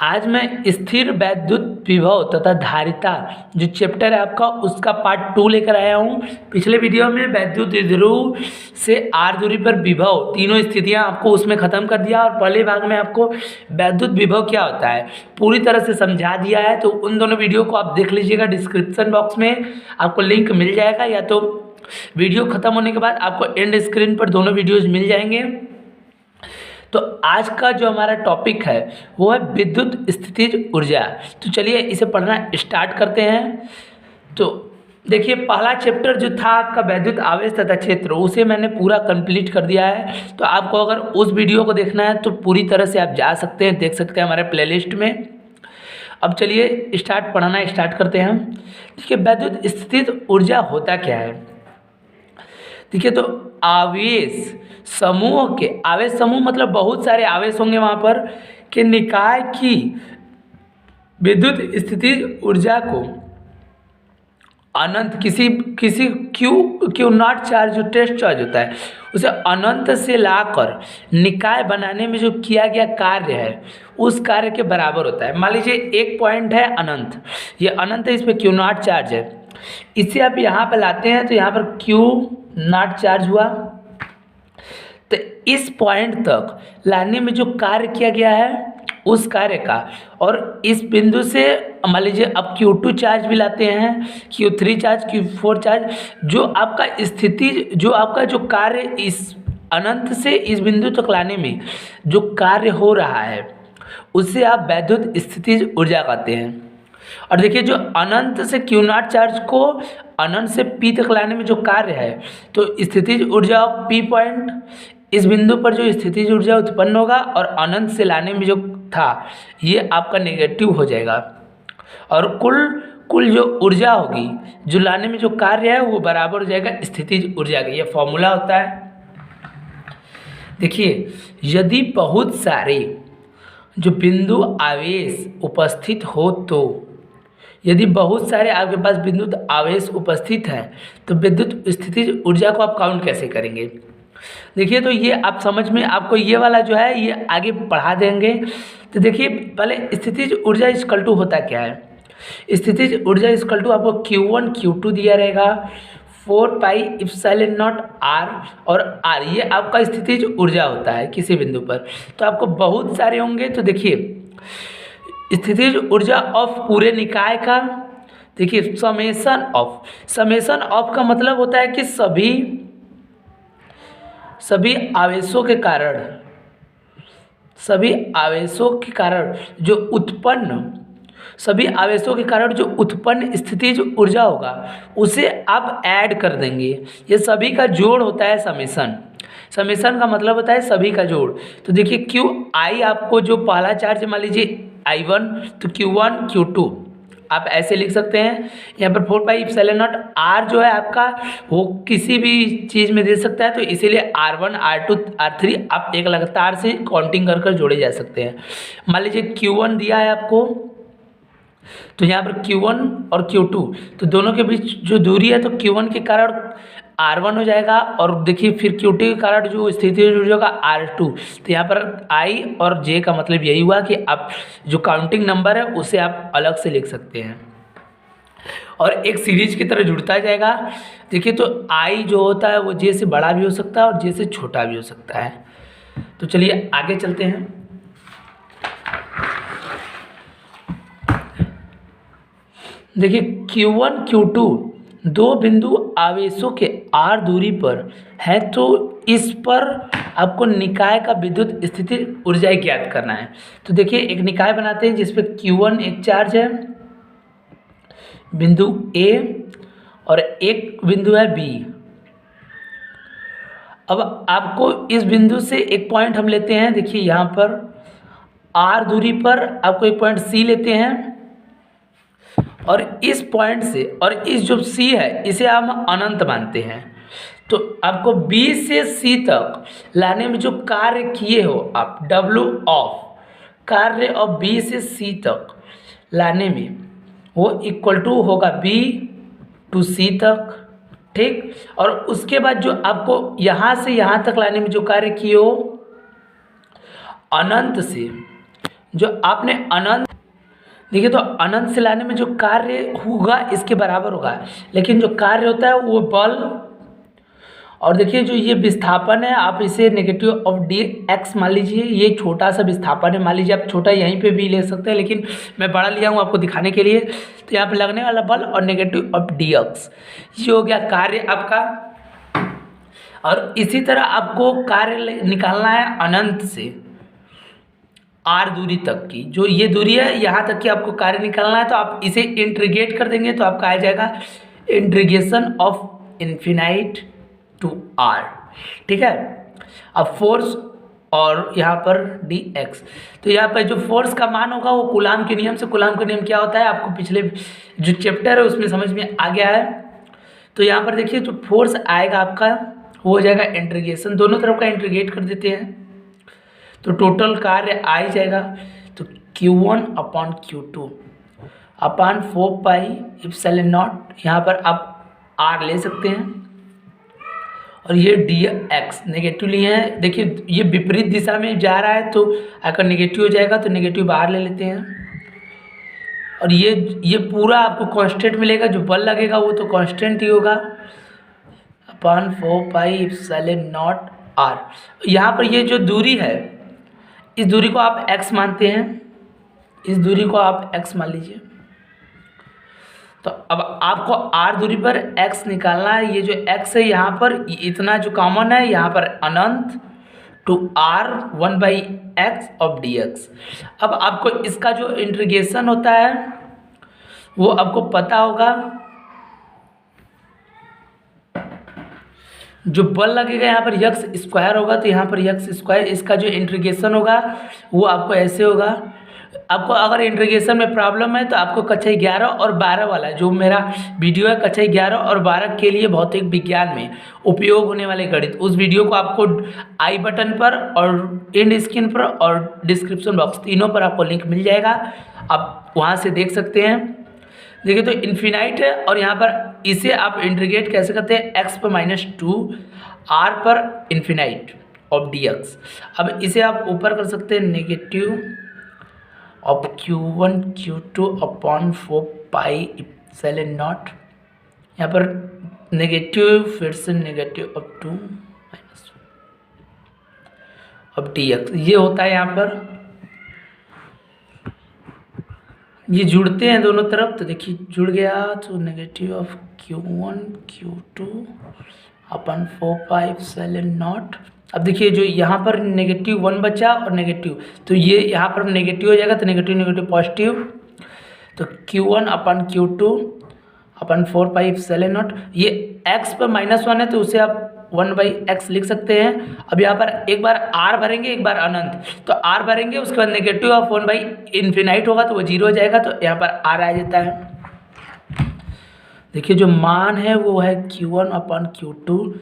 आज मैं स्थिर वैद्युत विभव तथा धारिता जो चैप्टर है आपका उसका पार्ट 2 लेकर आया हूँ। पिछले वीडियो में वैद्युत द्विध्रुव से आर दूरी पर विभव तीनों स्थितियाँ आपको उसमें ख़त्म कर दिया और पहले भाग में आपको वैद्युत विभव क्या होता है पूरी तरह से समझा दिया है। तो उन दोनों वीडियो को आप देख लीजिएगा, डिस्क्रिप्शन बॉक्स में आपको लिंक मिल जाएगा या तो वीडियो ख़त्म होने के बाद आपको एंड स्क्रीन पर दोनों वीडियोज़ मिल जाएंगे। तो आज का जो हमारा टॉपिक है वो है विद्युत स्थितिज ऊर्जा। तो चलिए इसे पढ़ना स्टार्ट करते हैं। तो देखिए पहला चैप्टर जो था आपका वैद्युत आवेश तथा क्षेत्र उसे मैंने पूरा कंप्लीट कर दिया है। तो आपको अगर उस वीडियो को देखना है तो पूरी तरह से आप जा सकते हैं, देख सकते हैं हमारे प्लेलिस्ट में। अब चलिए पढ़ना स्टार्ट करते हैं हम। देखिए वैद्युत स्थितिज ऊर्जा होता क्या है। ठीक है, तो आवेश समूह के आवेश समूह मतलब बहुत सारे आवेश होंगे वहाँ पर के निकाय की विद्युत स्थितिज ऊर्जा को अनंत किसी क्यू नॉट चार्ज जो टेस्ट चार्ज होता है उसे अनंत से लाकर निकाय बनाने में जो किया गया कार्य है उस कार्य के बराबर होता है। मान लीजिए एक पॉइंट है अनंत, ये अनंत है, इस पर क्यू नॉट चार्ज है, इसे आप यहाँ पर लाते हैं तो यहाँ पर क्यू नॉट चार्ज हुआ। तो इस पॉइंट तक लाने में जो कार्य किया गया है उस कार्य का, और इस बिंदु से मान लीजिए अब Q2 चार्ज भी लाते हैं, Q3 चार्ज, Q4 चार्ज, जो आपका स्थिति जो आपका जो कार्य इस अनंत से इस बिंदु तक लाने में जो कार्य हो रहा है उसे आप वैद्युत स्थितिज ऊर्जा कहते हैं। और देखिए जो अनंत से क्यू नॉट चार्ज को अनंत से पी तक लाने में जो कार्य है तो स्थितिज ऊर्जा ऑफ पी पॉइंट, इस बिंदु पर जो स्थितिज ऊर्जा उत्पन्न होगा और अनंत से लाने में जो था ये आपका नेगेटिव हो जाएगा, और कुल जो ऊर्जा होगी जो लाने में जो कार्य है वो बराबर हो जाएगा स्थितिज ऊर्जा का। ये फॉर्मूला होता है। देखिए यदि बहुत सारे जो बिंदु आवेश उपस्थित हो तो यदि बहुत सारे आपके पास विद्युत आवेश उपस्थित हैं तो विद्युत स्थितिज ऊर्जा को आप काउंट कैसे करेंगे। देखिए तो ये आप समझ में आपको ये वाला जो है ये आगे बढ़ा देंगे। तो देखिए पहले स्थितिज ऊर्जा इक्वल टू होता क्या है। स्थितिज ऊर्जा इक्वल टू आपको Q1 Q2 दिया रहेगा 4 पाई एप्सिलॉन नॉट R, और R ये आपका स्थितिज ऊर्जा होता है किसी बिंदु पर। तो आपको बहुत सारे होंगे। तो देखिए स्थितिज ऊर्जा ऑफ पूरे निकाय का, देखिए समेशन ऑफ का मतलब होता है कि सभी आवेशों के कारण जो उत्पन्न स्थितिज ऊर्जा होगा उसे आप ऐड कर देंगे। ये सभी का जोड़ होता है समेशन का मतलब होता है सभी का जोड़। तो देखिए क्यू आई आपको जो पहला चार्ज मान लीजिए I1 तो Q1 Q2 आप ऐसे लिख सकते हैं। यहाँ पर 4 पाई एप्सिलॉन नॉट R जो है आपका वो किसी भी चीज़ में दे सकता है, तो इसीलिए R1 R2 R3 आप एक लगातार से काउंटिंग कर जोड़े जा सकते हैं। मान लीजिए Q1 दिया है आपको, तो यहाँ पर Q1 और Q2 तो दोनों के बीच जो दूरी है तो Q1 के कारण R1 हो जाएगा, और देखिए फिर Q2 के कारण जो स्थिति ऊर्जा का R2। तो यहाँ पर I और J का मतलब यही हुआ कि आप जो काउंटिंग नंबर है उसे आप अलग से लिख सकते हैं और एक सीरीज की तरह जुड़ता जाएगा। देखिए तो I जो होता है वो J से बड़ा भी हो सकता है और J से छोटा भी हो सकता है। तो चलिए आगे चलते हैं। देखिए Q1 Q2 दो बिंदु आवेशों के R दूरी पर है, तो इस पर आपको निकाय का विद्युत स्थिति ऊर्जा ज्ञात करना है। तो देखिए एक निकाय बनाते हैं जिसपे Q1 एक चार्ज है बिंदु A और एक बिंदु है B। अब आपको इस बिंदु से एक पॉइंट हम लेते हैं, देखिए यहाँ पर R दूरी पर आपको एक पॉइंट C लेते हैं, और इस पॉइंट से और इस जो C है इसे हम अनंत मानते हैं। तो आपको B से C तक लाने में जो कार्य किए हो आप W ऑफ कार्य ऑफ B से C तक लाने में वो इक्वल टू होगा B टू C तक, ठीक। और उसके बाद जो आपको यहाँ से यहाँ तक लाने में जो कार्य किए हो अनंत से जो आपने अनंत, देखिए तो अनंत से लाने में जो कार्य होगा इसके बराबर होगा, लेकिन जो कार्य होता है वो बल, और देखिए जो ये विस्थापन है आप इसे नेगेटिव ऑफ डी एक्स मान लीजिए, ये छोटा सा विस्थापन है, मान लीजिए आप छोटा यहीं पे भी ले सकते हैं, लेकिन मैं बड़ा लिया हूँ आपको दिखाने के लिए। तो यहाँ पे लगने वाला बल और नेगेटिव ऑफ डी एक्स, ये हो गया कार्य आपका। और इसी तरह आपको कार्य निकालना है अनंत से आर दूरी तक की, जो ये दूरी है यहाँ तक की आपको कार्य निकालना है। तो आप इसे इंटीग्रेट कर देंगे तो आपका आ जाएगा integration of infinite to R, ठीक है। अब फोर्स और यहाँ पर डी एक्स, तो यहाँ पर जो फोर्स का मान होगा वो कूलाम के नियम से, कूलाम का नियम क्या होता है आपको पिछले जो चैप्टर है उसमें समझ में आ गया है। तो यहाँ पर देखिए जो फोर्स आएगा आपका वो हो जाएगा इंटीग्रेशन, दोनों तरफ का इंटीग्रेट कर देते हैं तो टोटल कार्य आ ही जाएगा। तो Q1 upon Q2 upon 4 pi epsilon not, यहाँ पर आप R ले सकते हैं, और ये डी एक्स नेगेटिव लिए हैं। देखिए ये विपरीत दिशा में जा रहा है तो अगर नेगेटिव हो जाएगा तो नेगेटिव बाहर ले लेते हैं, और ये पूरा आपको कांस्टेंट मिलेगा, जो बल लगेगा वो तो कांस्टेंट ही होगा upon 4 pi epsilon naught R. यहाँ पर ये जो दूरी है इस दूरी को आप x मानते हैं, इस दूरी को आप x मान लीजिए। तो अब आपको r दूरी पर x निकालना है, ये जो x है यहाँ पर इतना जो कॉमन है यहाँ पर अनंत to r 1/x of dx। अब आपको इसका जो इंटीग्रेशन होता है वो आपको पता होगा, जो बल लगेगा यहाँ पर यक्स स्क्वायर होगा, तो यहाँ पर यक्स स्क्वायर, इसका जो इंटीग्रेशन होगा वो आपको ऐसे होगा। आपको अगर इंटीग्रेशन में प्रॉब्लम है तो आपको कक्षा 11 और 12 वाला जो मेरा वीडियो है कक्षा 11 और 12 के लिए भौतिक विज्ञान में उपयोग होने वाले गणित, उस वीडियो को आपको आई बटन पर और एंड स्क्रीन पर और डिस्क्रिप्शन बॉक्स तीनों पर आपको लिंक मिल जाएगा, आप वहाँ से देख सकते हैं। देखिए तो इन्फिनाइट है और यहाँ पर इसे आप इंटीग्रेट कैसे करते हैं, x पर -2 r पर इन्फिनाइट ऑफ dx। अब इसे आप ऊपर कर सकते हैं negative of Q1 Q2 upon 4 pi epsilon not, यहाँ पर नेगेटिव फिर से negative of 2 minus of dx, ये होता है यहाँ पर, ये जुड़ते हैं दोनों तरफ। तो देखिए जुड़ गया तो negative of Q1 Q2 upon 4 pi epsilon not. अब देखिए जो यहाँ पर -1 बचा और नेगेटिव, तो ये यहाँ पर नेगेटिव हो जाएगा तो नेगेटिव नेगेटिव पॉजिटिव, तो Q1 upon Q2 upon 4 pi epsilon not. ये x पर -1 है तो उसे आप 1/x लिख सकते हैं। अब यहाँ पर एक बार r भरेंगे एक बार अनंत, तो r भरेंगे उसके बाद नेगेटिव ऑफ 1/इन्फिनाइट होगा तो वो 0 हो जाएगा, तो यहाँ पर r आ जाता है। देखिए जो मान है वो है Q1 upon Q2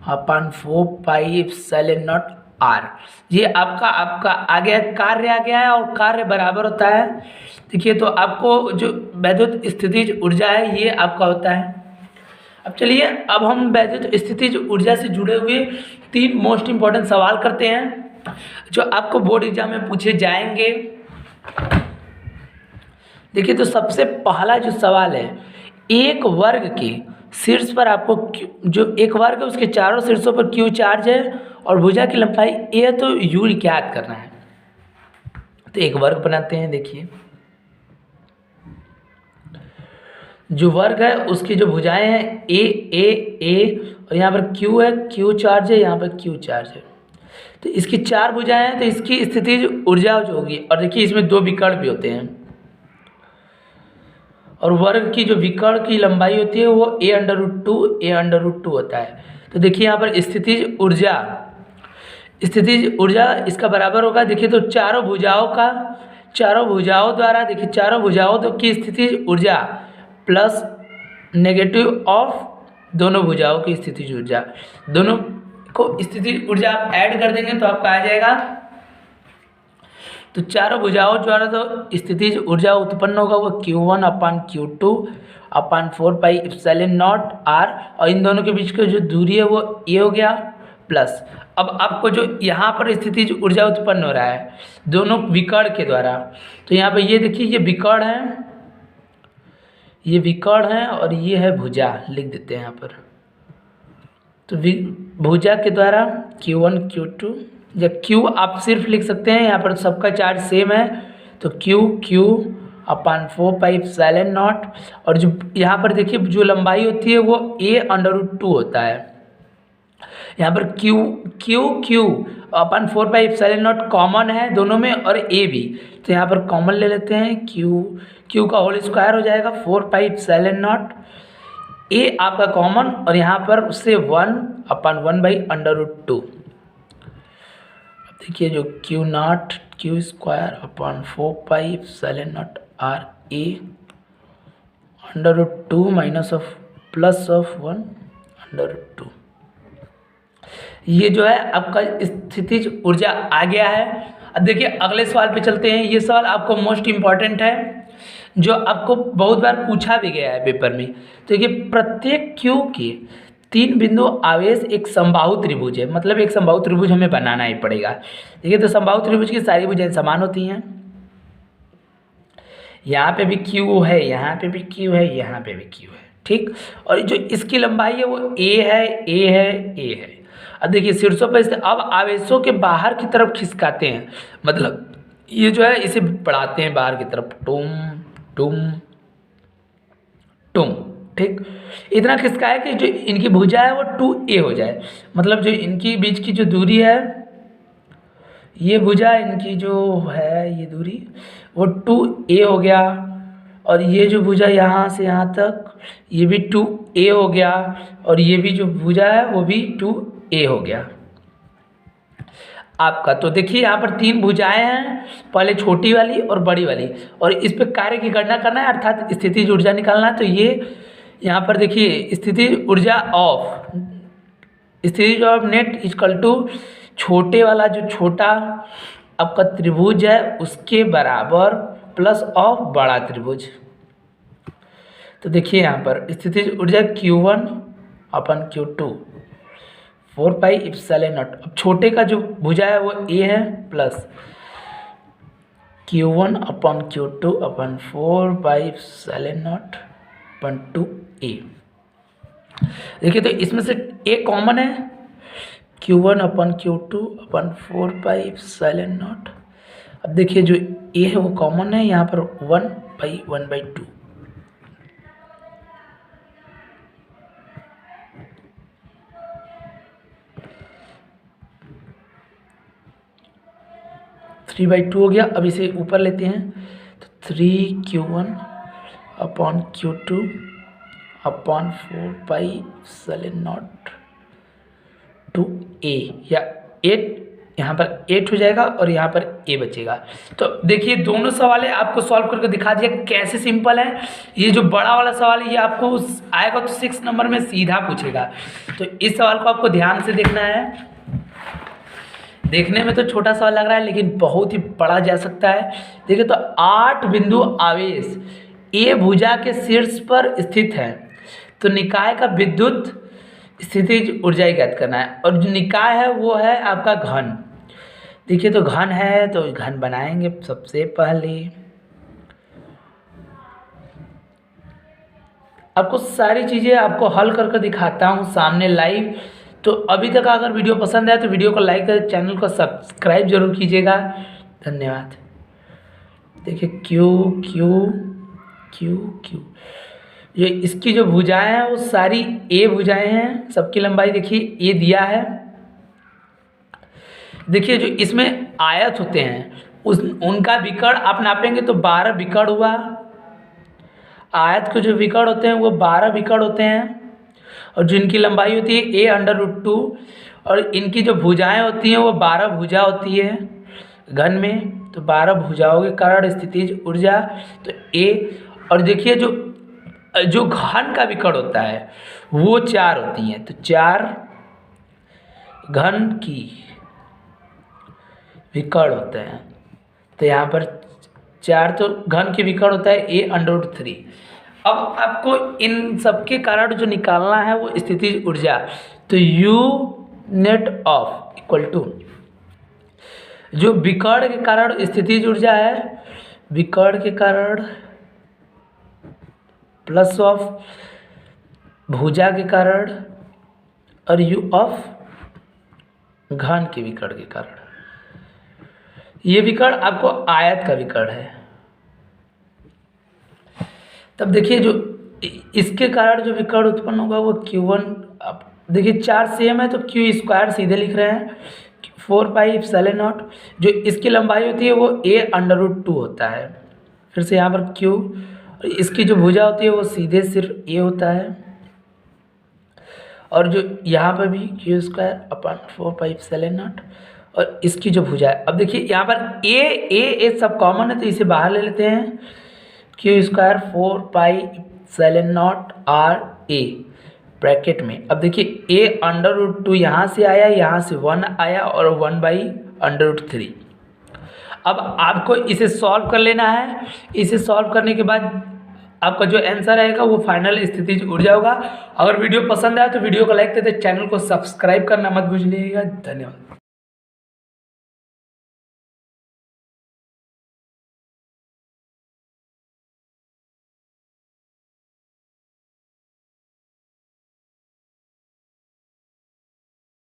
upon 4 pi epsilon not r। ये आपका आ गया कार्य आ गया है, और कार्य बराबर होता है। देखिए तो आपको जो वैद्युत स्थितिज ऊर्जा है ये आपका होता है। अब चलिए अब हम वैद्युत स्थितिज ऊर्जा से जुड़े हुए 3 मोस्ट इंपॉर्टेंट सवाल करते हैं जो आपको बोर्ड एग्जाम में पूछे जाएंगे। देखिए तो सबसे पहला जो सवाल है, एक वर्ग के शीर्ष पर आपको जो एक वर्ग है उसके चारों शीर्षों पर Q चार्ज है और भुजा की लंबाई A है, तो U ज्ञात करना है। तो एक वर्ग बनाते हैं। देखिए जो वर्ग है उसकी जो भुजाएं हैं A और यहाँ पर Q है, Q चार्ज है, यहाँ पर Q चार्ज है, तो इसकी 4 भुजाएं हैं, तो इसकी स्थितिज ऊर्जा जो होगी, और देखिए इसमें 2 विकर्ण भी होते हैं, और वर्ग की जो विकर्ण की लंबाई होती है वो a√2 होता है। तो देखिए यहाँ पर स्थितिज ऊर्जा इसका बराबर होगा। देखिए तो चारों भुजाओं द्वारा देखिए चारों भुजाओं की स्थितिज ऊर्जा प्लस नेगेटिव ऑफ दोनों भुजाओं की स्थितिज ऊर्जा, दोनों को स्थितिज ऊर्जा आप ऐड कर देंगे तो आपका आ जाएगा। तो चारों भुजाओं द्वारा तो स्थितिज ऊर्जा उत्पन्न होगा वो Q1 upon Q2 upon 4 pi epsilon not r, और इन दोनों के बीच की जो दूरी है वो a हो गया प्लस। अब आपको जो यहाँ पर स्थितिज ऊर्जा उत्पन्न हो रहा है दोनों विकर्ण के द्वारा, तो यहाँ पर ये देखिए ये विकर्ण है, ये विकर्ण है और ये है भुजा, लिख देते हैं यहाँ पर। तो भुजा के द्वारा Q1 Q2, या Q आप सिर्फ लिख सकते हैं, यहाँ पर सबका चार्ज सेम है तो Q अपान 4πε0। और जो यहाँ पर देखिए जो लंबाई होती है वो a√2 होता है। यहाँ पर Q अपन 4πε0 कॉमन है दोनों में और a भी, तो यहाँ पर कॉमन ले लेते हैं। Q का होल स्क्वायर हो जाएगा 4πε0, a आपका कॉमन और यहाँ पर उससे 1/1/√2। देखिए जो Q square upon 4πε0 r a √2 minus of plus of 1/√2। ये जो है आपका स्थितिज ऊर्जा आ गया है। अब देखिए अगले सवाल पे चलते हैं। ये सवाल आपको मोस्ट इम्पॉर्टेंट है, जो आपको बहुत बार पूछा भी गया है पेपर में। तो देखिए प्रत्येक Q के 3 बिंदु आवेश एक समबाहु त्रिभुज है, मतलब एक समबाहु त्रिभुज हमें बनाना ही पड़ेगा। देखिए तो समबाहु त्रिभुज की सारी भुजाएं समान होती हैं। यहाँ पे भी Q है, यहाँ पे भी Q है, यहाँ पे भी Q है, ठीक। और जो इसकी लंबाई है वो A है। अब देखिए शीर्षों पर इसे अब आवेशों के बाहर की तरफ खिसकाते हैं, मतलब ये जो है इसे बढ़ाते हैं बाहर की तरफ, टुम, ठीक। इतना खिसकाए कि जो इनकी भुजा है वो 2a हो जाए, मतलब जो इनकी बीच की जो दूरी है, ये भुजा इनकी जो है ये दूरी वो 2a हो गया, और ये जो भुजा यहाँ से यहाँ तक ये भी 2a हो गया, और ये भी जो भुजा है वो भी 2a हो गया आपका। तो देखिए यहाँ पर 3 भुजाएं हैं, पहले छोटी वाली और बड़ी वाली, और इस पे कार्य की गणना करना है, अर्थात स्थितिज ऊर्जा निकालना है। तो ये यहाँ पर देखिए स्थितिज ऊर्जा ऑफ नेट इक्वल टू छोटे वाला जो छोटा आपका त्रिभुज है उसके बराबर प्लस ऑफ बड़ा त्रिभुज। तो देखिए यहाँ पर स्थितिज ऊर्जा Q1 अपन Q2 4πε0। अब छोटे का जो भुजा है वो a है, प्लस Q1 अपन Q2 अपन 4πε0 अपन 2a। देखिए तो इसमें से a कॉमन है, Q1 अपन Q2 अपन 4πε0। अब देखिए जो a है वो कॉमन है, यहाँ पर 1/1/2। थ्री बाई टू हो गया। अब इसे ऊपर लेते हैं तो 3Q1 upon Q2 upon 4πε0 2a, या 8, यहाँ पर 8 हो जाएगा और यहाँ पर a बचेगा। तो देखिए दोनों सवाल है आपको सॉल्व करके दिखा दिया कैसे सिंपल है। ये जो बड़ा वाला सवाल है ये आपको आएगा तो 6 नंबर में सीधा पूछेगा। तो इस सवाल को आपको ध्यान से देखना है। देखने में तो छोटा सवाल लग रहा है लेकिन बहुत ही बड़ा जा सकता है। देखिए तो 8 बिंदु आवेश ए भुजा के शीर्ष पर स्थित है, तो निकाय का विद्युत स्थितिज ऊर्जा ज्ञात करना है। और जो निकाय है वो है आपका घन। देखिए तो घन है तो घन बनाएंगे सबसे पहले। आपको सारी चीज़ें आपको हल करके दिखाता हूँ सामने लाइव। तो अभी तक अगर वीडियो पसंद आए तो वीडियो को लाइक करें, चैनल को सब्सक्राइब जरूर कीजिएगा। धन्यवाद। देखिए क्यू ये इसकी जो भुजाएं हैं वो सारी ए भुजाएं हैं। सबकी लंबाई देखिए ए दिया है। देखिए जो इसमें आयत होते हैं उनका विकर्ण आप नापेंगे तो 12 विकर्ण हुआ। आयत के जो विकर्ण होते हैं वो 12 विकर्ण होते हैं, और जिनकी लंबाई होती है a√2, और इनकी जो भुजाएं होती हैं वो 12 भुजा होती है घन में। तो 12 भुजाओं के कारण स्थितिज ऊर्जा तो a। और देखिए जो घन का विकर्ण होता है वो 4 होती हैं, तो 4 घन की विकर्ण होते हैं। तो यहाँ पर 4 तो घन की विकर्ण होता है a√3। अब आपको इन सबके कारण जो निकालना है वो स्थितिज ऊर्जा, तो U net of equal to जो विकर्ण के कारण स्थितिज ऊर्जा है, विकर्ण के कारण प्लस ऑफ भुजा के कारण और यू ऑफ घन के विकर्ण के कारण। ये विकर्ण आपको आयत का विकर्ण है। तब देखिए जो इसके कारण जो विकर्ण उत्पन्न होगा वो Q1, अब देखिए 4 सेम है तो क्यू स्क्वायर सीधे लिख रहे हैं 4πε0। जो इसकी लंबाई होती है वो a√2 होता है। फिर से यहाँ पर Q, इसकी जो भुजा होती है वो सीधे सिर्फ a होता है, और जो यहाँ पर भी Q²/4πε0 और इसकी जो भुजा है। अब देखिए यहाँ पर a सब कॉमन है तो इसे बाहर ले लेते हैं, Q²4πε0RA ब्रैकेट में। अब देखिए a√2 यहाँ से आया, यहाँ से 1 आया और 1/√3। अब आपको इसे सॉल्व कर लेना है। इसे सॉल्व करने के बाद आपका जो आंसर आएगा वो फाइनल स्थितिज ऊर्जा होगा। अगर वीडियो पसंद आया तो वीडियो को लाइक करते, चैनल को सब्सक्राइब करना मत भूलिएगा। धन्यवाद।